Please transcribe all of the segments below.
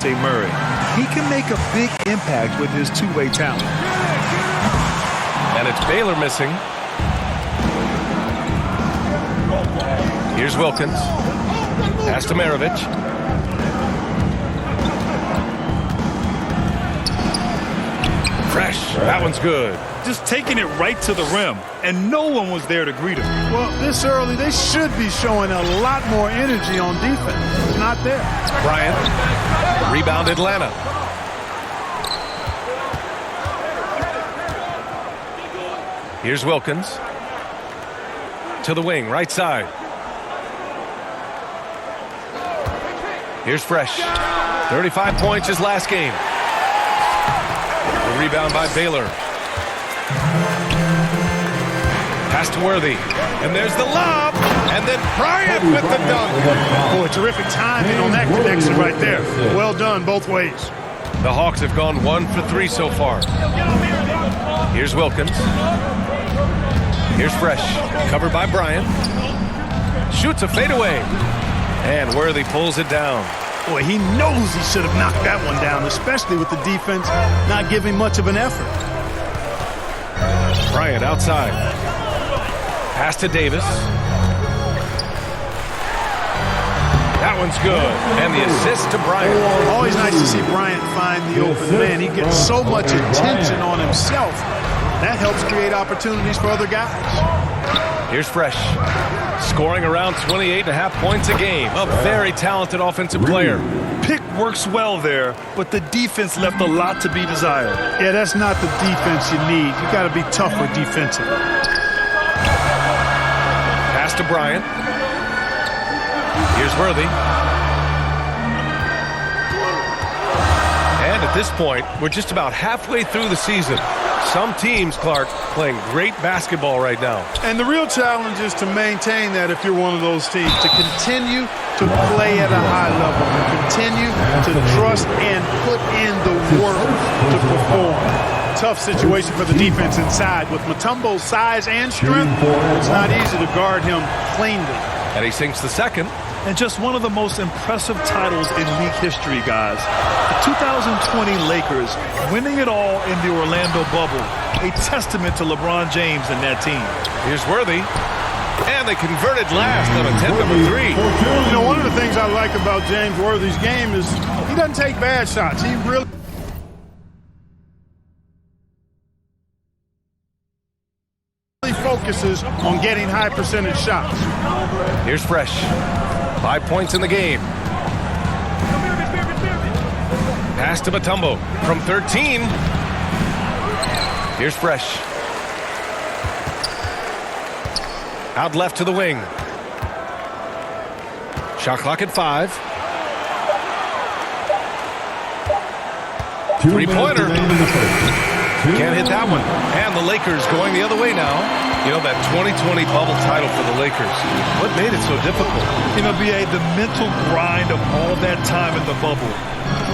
DeJounte Murray. He can make a big impact with his two-way talent. And it's Baylor missing. Here's Wilkins. Pass to Maravich. Fresh. That one's good. Just taking it right to the rim, and no one was there to greet him. Well, this early, they should be showing a lot more energy on defense. It's not there. Bryant. Rebound Atlanta. Here's Wilkins. To the wing, right side. Here's Fresh. 35 points his last game. The rebound by Baylor. Pass to Worthy. And there's the lob. And then Bryant with the dunk. Boy, terrific timing on that connection right there. Well done both ways. The Hawks have gone 1 for 3 so far. Here's Wilkins. Here's Fresh. Covered by Bryant. Shoots a fadeaway. And Worthy pulls it down. Boy, he knows he should have knocked that one down, especially with the defense not giving much of an effort. Bryant outside. Pass to Davis. That one's good. And the assist to Bryant. Always nice to see Bryant find the open man. He gets so much attention on himself. That helps create opportunities for other guys. Here's Fresh. Scoring around 28.5 points a game. A very talented offensive player. Pick works well there, but the defense left a lot to be desired. Yeah, that's not the defense you need. You got to be tougher defensively. Pass to Bryant. Here's Worthy. And at this point, we're just about halfway through the season. Some teams, Clark, playing great basketball right now. And the real challenge is to maintain that if you're one of those teams, to continue to play at a high level, to continue to trust and put in the work to perform. Tough situation for the defense inside. With Mutombo's size and strength, it's not easy to guard him cleanly. And he sinks the second. And just one of the most impressive titles in league history, guys. The 2020 Lakers winning it all in the Orlando bubble. A testament to LeBron James and that team. Here's Worthy. And they converted last on attempt number 3. You know, one of the things I like about James Worthy's game is he doesn't take bad shots. He really focuses on getting high percentage shots. Here's Fresh. 5 points in the game. Pass to Mutombo from 13. Here's Fresh. Out left to the wing. Shot clock at 5. Three-pointer. Can't hit that one. And the Lakers going the other way now. You know, that 2020 bubble title for the Lakers. What made it so difficult? You know, B.A., the mental grind of all that time in the bubble.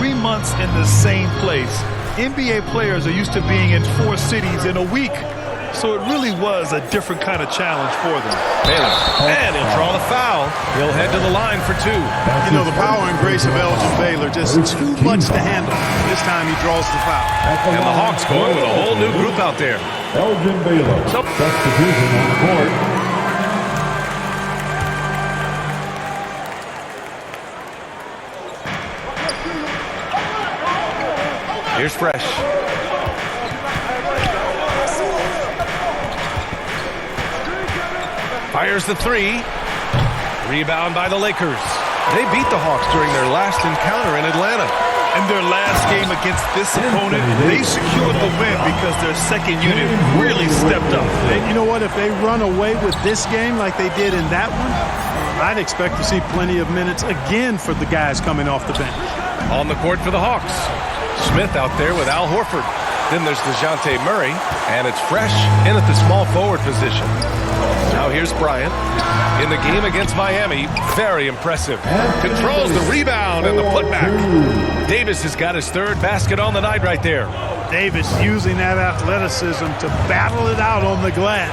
3 months in the same place. NBA players are used to being in 4 cities in a week. So it really was a different kind of challenge for them. Baylor. And he'll draw the foul. He'll head to the line for 2. You know, the power and grace of Elgin Baylor, just too much to handle. This time he draws the foul. And the Hawks going with a whole new group out there. Elgin Baylor, substitution on the court. Here's Fresh. Fires the 3. Rebound by the Lakers. They beat the Hawks during their last encounter in Atlanta. In their last game against this opponent, they secured the win because their second unit really stepped up. And you know what? If they run away with this game like they did in that one, I'd expect to see plenty of minutes again for the guys coming off the bench. On the court for the Hawks. Smith out there with Al Horford. Then there's DeJounte Murray, and it's Fresh in at the small forward position. Now here's Bryant. In the game against Miami, very impressive. Controls the rebound and the putback. Davis has got his third basket on the night right there. Davis using that athleticism to battle it out on the glass.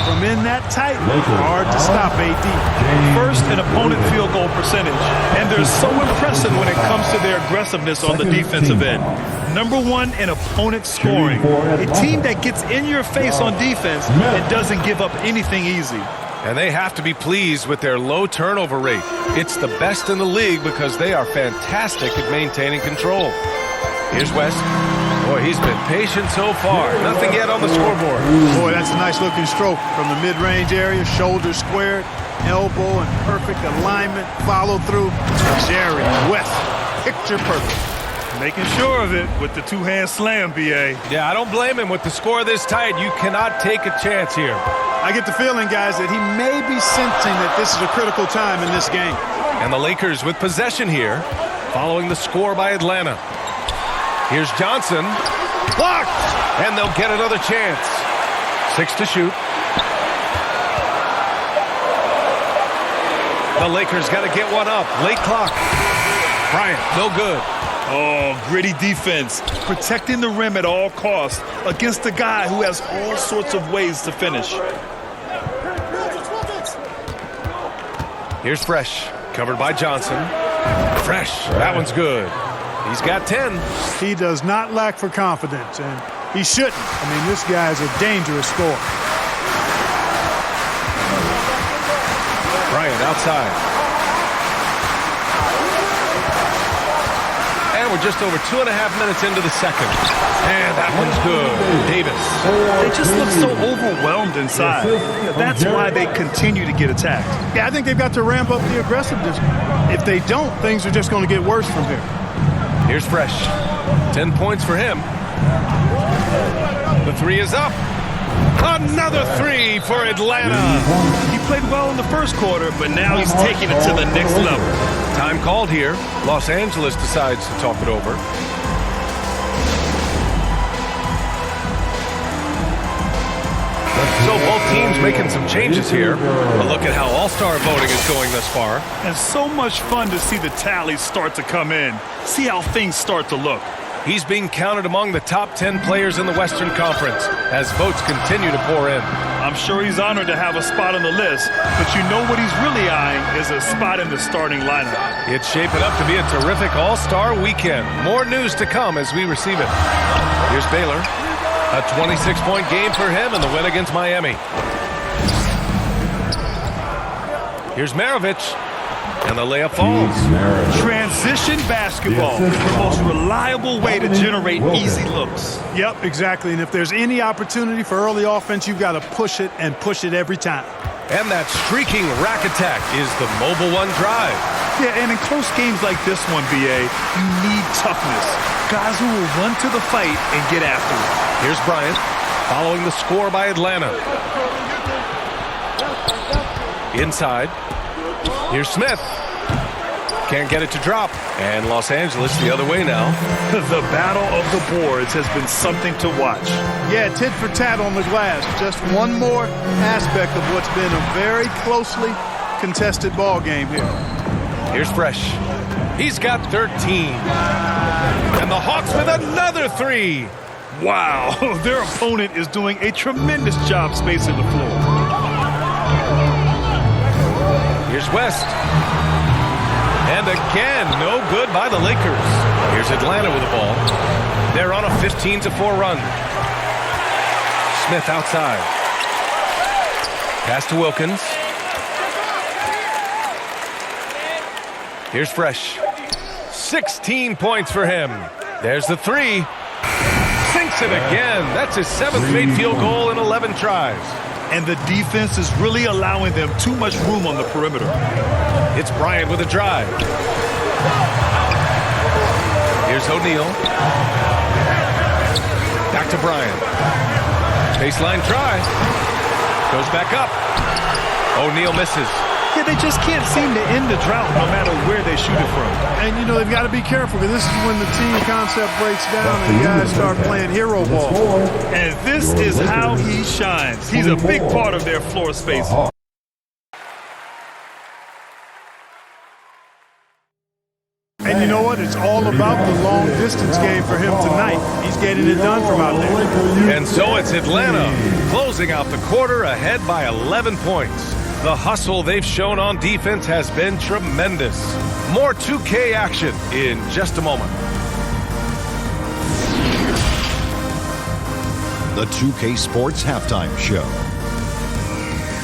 From in that tight, hard to stop AD. First in opponent field goal percentage, and they're so impressive when it comes to their aggressiveness on the defensive end. Number one in opponent scoring. A team that gets in your face on defense and doesn't give up anything easy. And they have to be pleased with their low turnover rate. It's the best in the league because they are fantastic at maintaining control. Here's West. Boy, he's been patient so far. Nothing yet on the scoreboard. Boy, that's a nice-looking stroke from the mid-range area. Shoulder squared, elbow in perfect alignment. Follow through. Jerry West, picture perfect. Making sure of it with the two-hand slam, B.A. Yeah, I don't blame him. With the score this tight, you cannot take a chance here. I get the feeling, guys, that he may be sensing that this is a critical time in this game. And the Lakers with possession here, following the score by Atlanta. Here's Johnson. Blocked! And they'll get another chance. 6 to shoot. The Lakers got to get one up. Late clock. Bryant, no good. Oh, gritty defense. Protecting the rim at all costs against a guy who has all sorts of ways to finish. Here's Fresh. Covered by Johnson. Fresh. That one's good. He's got 10. He does not lack for confidence, and he shouldn't. I mean, this guy's a dangerous scorer. Bryant outside. And we're just over 2.5 minutes into the second. And that one's good. Davis. They just look so overwhelmed inside. That's why they continue to get attacked. Yeah, I think they've got to ramp up the aggressiveness. If they don't, things are just going to get worse from here. Here's Fresh. 10 points for him. The three is up. Another three for Atlanta. He played well in the first quarter, but now he's taking it to the next level. Time called here. Los Angeles decides to talk it over. So both teams making some changes here. But look at how all-star voting is going thus far. And so much fun to see the tallies start to come in. See how things start to look. He's being counted among the top 10 players in the Western Conference as votes continue to pour in. I'm sure he's honored to have a spot on the list, but you know what he's really eyeing is a spot in the starting lineup. It's shaping up to be a terrific all-star weekend. More news to come as we receive it. Here's Baylor. A 26-point game for him in the win against Miami. Here's Maravich. And the layup falls. Transition basketball, the most reliable way to generate easy looks. Yep, exactly. And if there's any opportunity for early offense, you've got to push it and push it every time. And that streaking rack attack is the mobile one drive. Yeah, and in close games like this one, B.A., you need toughness. Guys who will run to the fight and get after it. Here's Bryant, following the score by Atlanta. Inside. Here's Smith. Can't get it to drop. And Los Angeles the other way now. The battle of the boards has been something to watch. Yeah, tit for tat on the glass. Just one more aspect of what's been a very closely contested ball game here. Here's Fresh. He's got 13. And the Hawks with another three. Wow, their opponent is doing a tremendous job spacing the floor. Here's West. And again, no good by the Lakers. Here's Atlanta with the ball. They're on a 15-4 run. Smith outside. Pass to Wilkins. Here's Fresh. 16 points for him. There's the three. Sinks it again. That's his 7th straight field goal in 11 tries. And the defense is really allowing them too much room on the perimeter. It's Bryant with a drive. Here's O'Neal. Back to Bryant. Baseline try. Goes back up. O'Neal misses. Yeah, they just can't seem to end the drought no matter where they shoot it from. And, you know, they've got to be careful because this is when the team concept breaks down and guys start playing hero ball. And this is how he shines. He's a big part of their floor space. And And you know what? It's all about the long distance game for him tonight. He's getting it done from out there. And so it's Atlanta closing out the quarter ahead by 11 points. The hustle they've shown on defense has been tremendous. More 2K action in just a moment. The 2K Sports Halftime Show.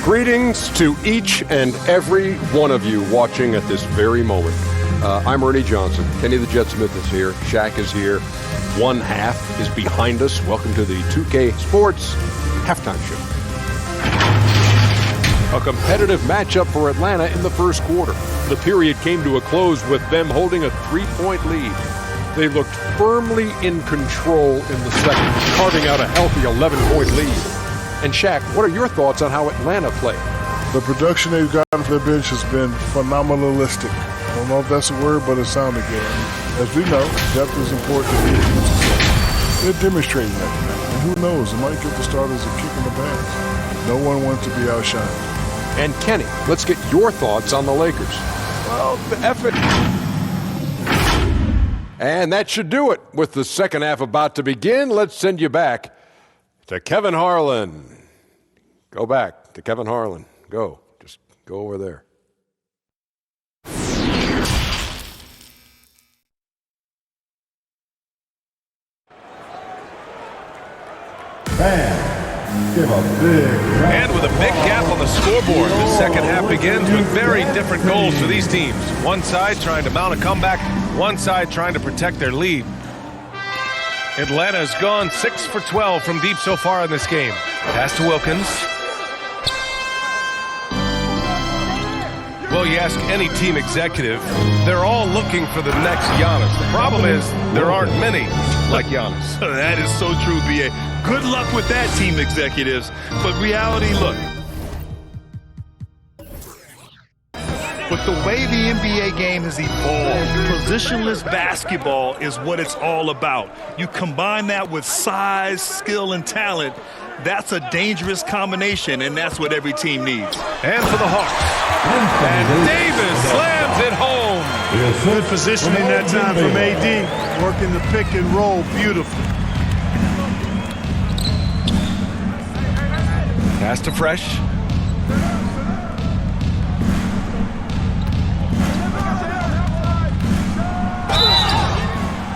Greetings to each and every one of you watching at this very moment. I'm Ernie Johnson. Kenny the Jet Smith is here. Shaq is here. One half is behind us. Welcome to the 2K Sports Halftime Show. A competitive matchup for Atlanta in the first quarter. The period came to a close with them holding a 3-point lead. They looked firmly in control in the second, carving out a healthy 11-point lead. And Shaq, what are your thoughts on how Atlanta played? The production they've gotten from their bench has been phenomenalistic. I don't know if that's a word, but it sounded good. As we know, depth is important to be able to. They're demonstrating that tonight. And who knows, it might give the starters a kick in the pants. No one wants to be outshined. And Kenny, let's get your thoughts on the Lakers. Well, the effort. And that should do it. With the second half about to begin, let's send you back to Kevin Harlan. Go back to Kevin Harlan. Go. Just go over there. And with a big gap on the scoreboard, the second half begins with very different goals for these teams. One side trying to mount a comeback, one side trying to protect their lead. Atlanta's gone 6 for 12 from deep so far in this game. Pass to Wilkins. Well, you ask any team executive, they're all looking for the next Giannis. The problem is there aren't many like Giannis. That is so true, B.A. Good luck with that, team executives. But reality, look. With the way the NBA game has evolved, positionless basketball is what it's all about. You combine that with size, skill, and talent, that's a dangerous combination, and that's what every team needs. And for the Hawks. And Davis slams it home. Good positioning that time from AD. Working the pick and roll beautifully. Pass to Fresh.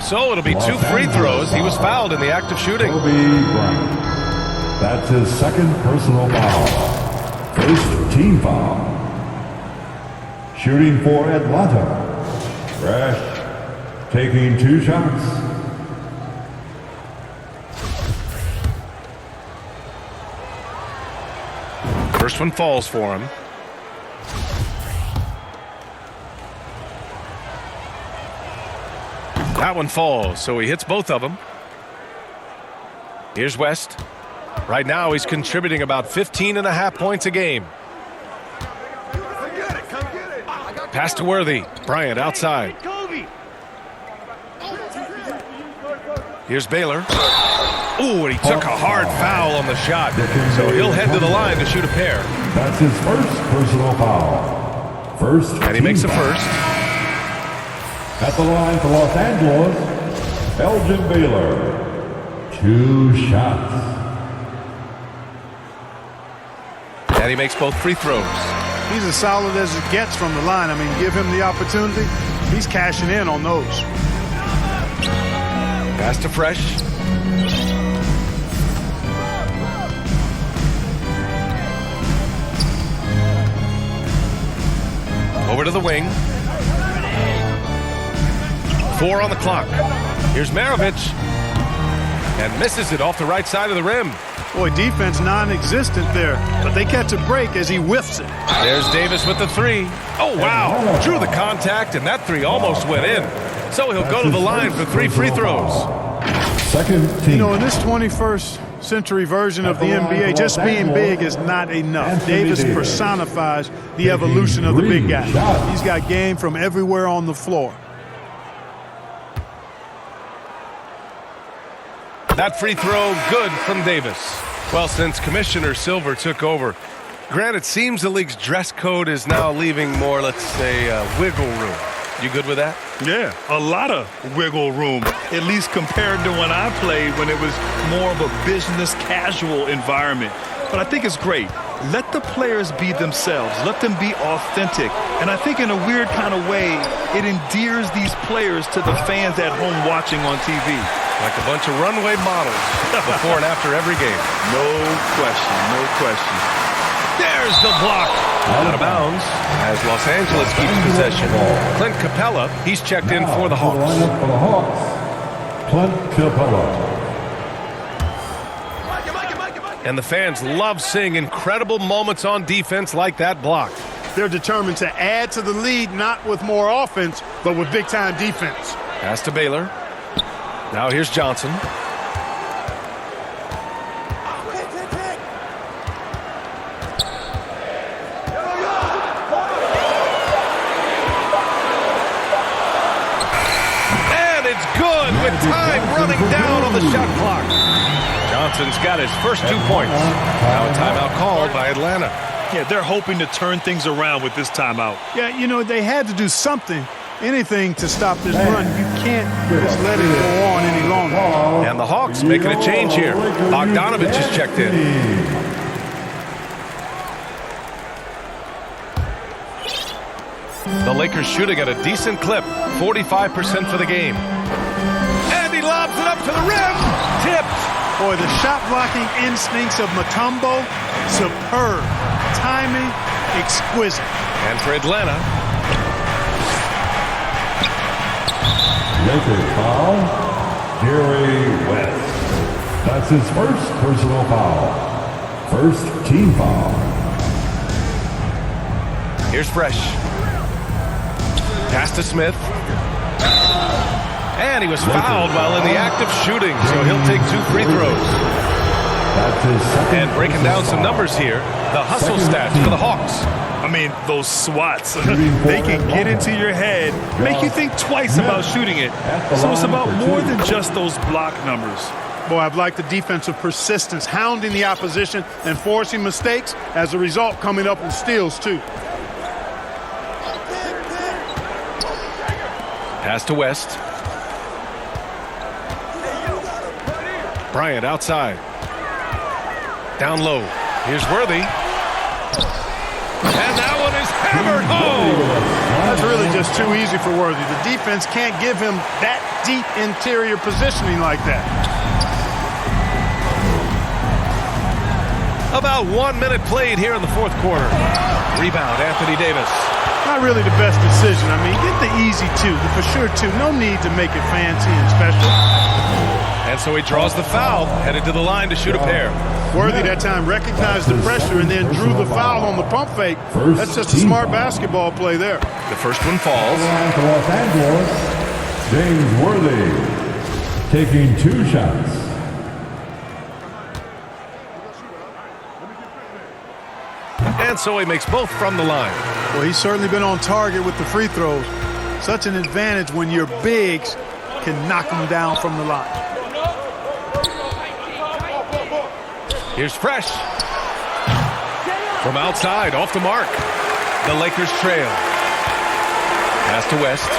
So it'll be 2 free throws. He was fouled in the act of shooting. That's his second personal foul. First team foul. Shooting for Atlanta. Fresh taking 2 shots. First one falls for him. That one falls, so he hits both of them. Here's West. Right now, he's contributing about 15.5 points a game. Pass to Worthy. Bryant outside. Here's Baylor. Ooh, and he took a hard foul on the shot. So he'll head to the line to shoot a pair. That's his first personal foul. First. And he makes a first. At the line for Los Angeles, Elgin Baylor. 2 shots. And he makes both free throws. He's as solid as it gets from the line. I mean, give him the opportunity. He's cashing in on those. Pass to Fresh. Over to the wing. 4 on the clock. Here's Maravich. And misses it off the right side of the rim. Boy, defense non-existent there, but they catch a break as he whiffs it. There's Davis with the 3. Oh, wow. Drew the contact, and that 3 almost went in. So he'll go to the line for 3 free throws. Second team. You know, in this 21st century version of the NBA, just being big is not enough. Davis personifies the evolution of the big guy. He's got game from everywhere on the floor. That free throw good from Davis. Well, since Commissioner Silver took over, Grant, it seems the league's dress code is now leaving more, let's say, wiggle room. You good with that? Yeah, a lot of wiggle room, at least compared to when I played when it was more of a business casual environment. But I think it's great. Let the players be themselves. Let them be authentic. And I think in a weird kind of way, it endears these players to the fans at home watching on TV. Like a bunch of runway models before and after every game. No question, no question. There's the block. Out of bounds as Los Angeles keeps possession. Clint Capella, he's checked in for the Hawks. For the Hawks, Clint Capella. And the fans love seeing incredible moments on defense like that block. They're determined to add to the lead, not with more offense, but with big-time defense. Pass to Baylor. Now here's Johnson. And it's good with time running down on the shot clock. Johnson's got his first 2 points. Now a timeout called by Atlanta. Yeah, they're hoping to turn things around with this timeout. Yeah, you know, they had to do something, anything to stop this run. You can't just let it go on any longer. And the Hawks making a change here. Bogdanovich is checked in. The Lakers shooting at a decent clip, 45% for the game. And he lobs it up to the rim. Tipped. Boy, the shot-blocking instincts of Mutombo, superb. Timing, exquisite. And for Atlanta. Lakers foul, Jerry West. That's his first personal foul. First team foul. Here's Fresh. Pass to Smith. And he was fouled while in the act of shooting, so he'll take 2 free throws. That's his second. And breaking down some numbers here, the hustle stats for the Hawks. I mean, those swats, they can get into your head, make you think twice about shooting it. So it's about more than just those block numbers. Boy, I've liked the defensive persistence, hounding the opposition and forcing mistakes. As a result, coming up with steals, too. Pass to West. Bryant outside. Down low. Here's Worthy. And that one is hammered home. That's really just too easy for Worthy. The defense can't give him that deep interior positioning like that. About 1 minute played here in the fourth quarter. Rebound, Anthony Davis. Not really the best decision. I mean, get the easy two, the for sure two. No need to make it fancy and special. And so he draws the foul, headed to the line to shoot a pair. Worthy that time recognized the pressure and then drew the foul on the pump fake. That's just a smart basketball play there. The first one falls. To Los Angeles, James Worthy taking 2 shots. And so he makes both from the line. Well, he's certainly been on target with the free throws. Such an advantage when your bigs can knock them down from the line. Here's Fresh. From outside, off the mark. The Lakers trail. Pass to West.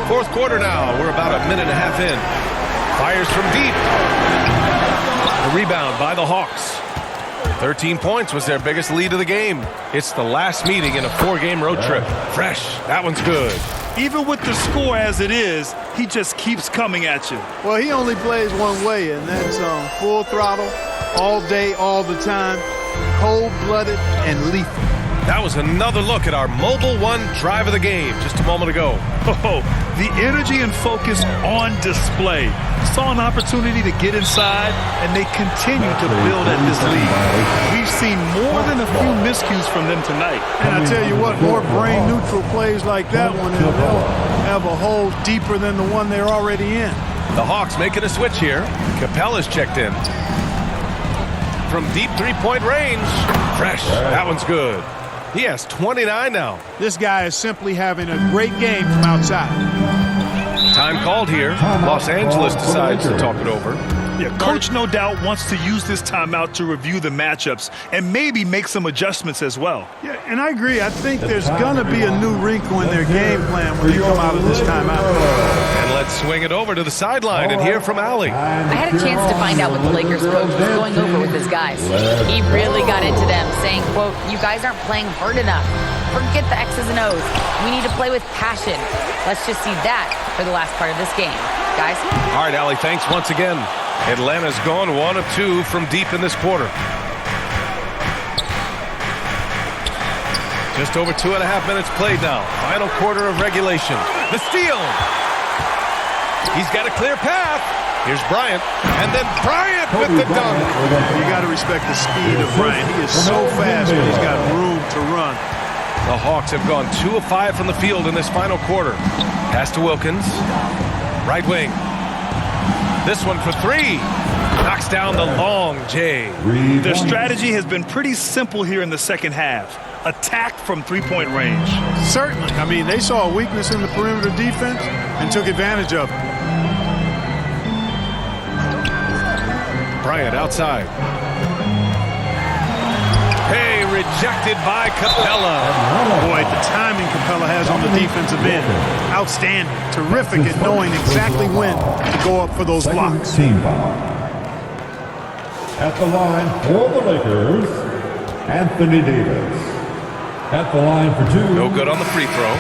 Fourth quarter now. We're about a minute and a half in. Fires from deep. The rebound by the Hawks. 13 points was their biggest lead of the game. It's the last meeting in a 4-game road trip. Fresh. That one's good. Even with the score as it is, he just keeps coming at you. Well, he only plays one way, and that's full throttle, all day, all the time, cold-blooded and lethal. That was another look at our Mobile One drive of the game just a moment ago. Oh, the energy and focus on display. Saw an opportunity to get inside, and they continue to build at this lead. We've seen more than a few miscues from them tonight. And I tell you what, more brain-neutral plays like that one, and they'll have a hole deeper than the one they're already in. The Hawks making a switch here. Capella's checked in. From deep three-point range. Fresh. That one's good. He has 29 now. This guy is simply having a great game from outside. Time called here. Los Angeles decides to talk it over. Yeah, coach no doubt wants to use this timeout to review the matchups and maybe make some adjustments as well. Yeah, and I agree. I think there's going to be a new wrinkle in their game plan when they come out of this timeout. And let's swing it over to the sideline and hear from Allie. I had a chance to find out what the Lakers coach was going over with his guys. He really got into them, saying, quote, "You guys aren't playing hard enough. Forget the X's and O's. We need to play with passion. Let's just see that for the last part of this game. Guys." All right, Allie, thanks once again. Atlanta's gone 1 of 2 from deep in this quarter. Just over 2.5 minutes played now. Final quarter of regulation. The steal. He's got a clear path. Here's Bryant. And then Bryant with the dunk. You got to respect the speed of Bryant. He is so fast, but he's got room to run. The Hawks have gone 2 of 5 from the field in this final quarter. Pass to Wilkins. Right wing. This one for 3. Knocks down the long J. Their strategy has been pretty simple here in the second half. Attack from three-point range. Certainly. I mean, they saw a weakness in the perimeter defense and took advantage of it. Bryant outside. Hey, rejected by Capella. Boy, the timing Capella has on the defensive end. Outstanding. Terrific at knowing exactly when to go up for those blocks. Team foul. At the line for the Lakers, Anthony Davis. At the line for 2. No good on the free throw.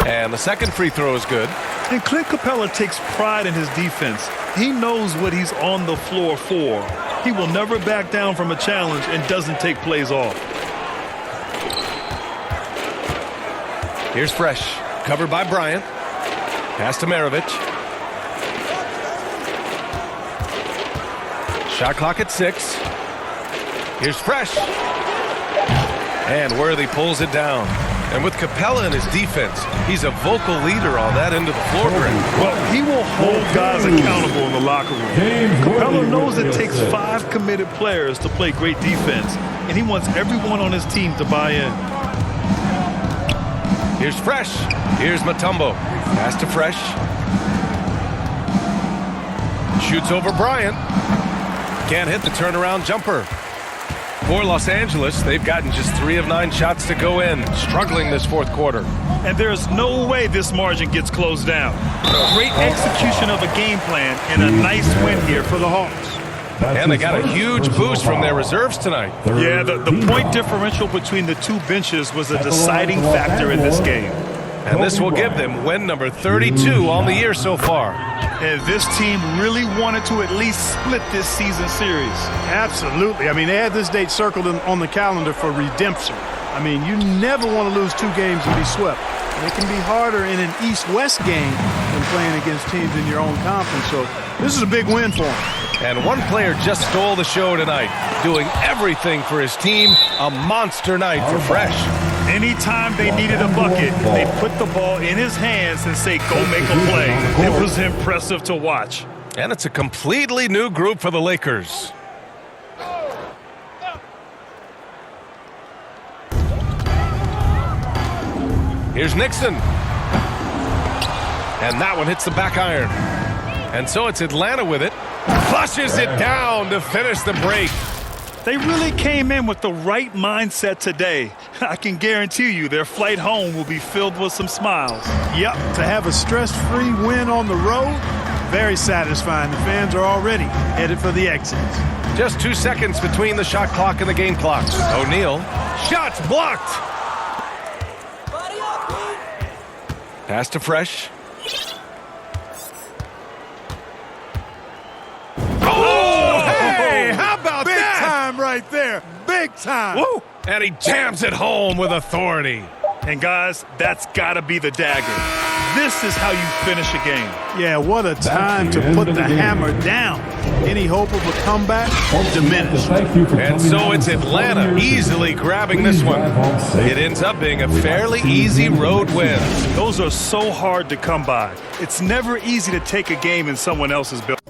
And the second free throw is good. And Clint Capella takes pride in his defense. He knows what he's on the floor for. He will never back down from a challenge and doesn't take plays off. Here's Fresh. Covered by Bryant. Pass to Maravich. Shot clock at 6. Here's Fresh. And Worthy pulls it down. And with Capella in his defense, he's a vocal leader on that end of the floor. Well, he will hold guys accountable in the locker room. Capella knows it takes 5 committed players to play great defense, and he wants everyone on his team to buy in. Here's Fresh. Here's Mutombo. Pass to Fresh. Shoots over Bryant. Can't hit the turnaround jumper. For Los Angeles, they've gotten just 3 of 9 shots to go in, struggling this fourth quarter. And there's no way this margin gets closed down. Great execution of a game plan and a nice win here for the Hawks. And they got a huge boost from their reserves tonight. Yeah, the point differential between the 2 benches was a deciding factor in this game. And this will give them win number 32 on the year so far. And this team really wanted to at least split this season series. Absolutely. I mean, they had this date circled on the calendar for redemption. I mean, you never want to lose 2 games and be swept. And it can be harder in an East-West game than playing against teams in your own conference. So this is a big win for them. And one player just stole the show tonight, doing everything for his team. A monster night for Fresh. Anytime they needed a bucket, they put the ball in his hands and say, go make a play. It was impressive to watch. And it's a completely new group for the Lakers. Here's Nixon. And that one hits the back iron. And so it's Atlanta with it. Flushes it down to finish the break. They really came in with the right mindset today. I can guarantee you their flight home will be filled with some smiles. Yep, to have a stress-free win on the road, very satisfying. The fans are already headed for the exits. Just 2 seconds between the shot clock and the game clock. O'Neal, shots blocked. Pass to Fresh. Oh, hey, how about Big that? time right there. Big time. Woo! And he jams it home with authority. And guys, that's got to be the dagger. This is how you finish a game. Yeah, what a time to put the hammer down. Any hope of a comeback diminished. And so it's Atlanta easily grabbing this one. It ends up being a fairly easy road win. Those are so hard to come by. It's never easy to take a game in someone else's building.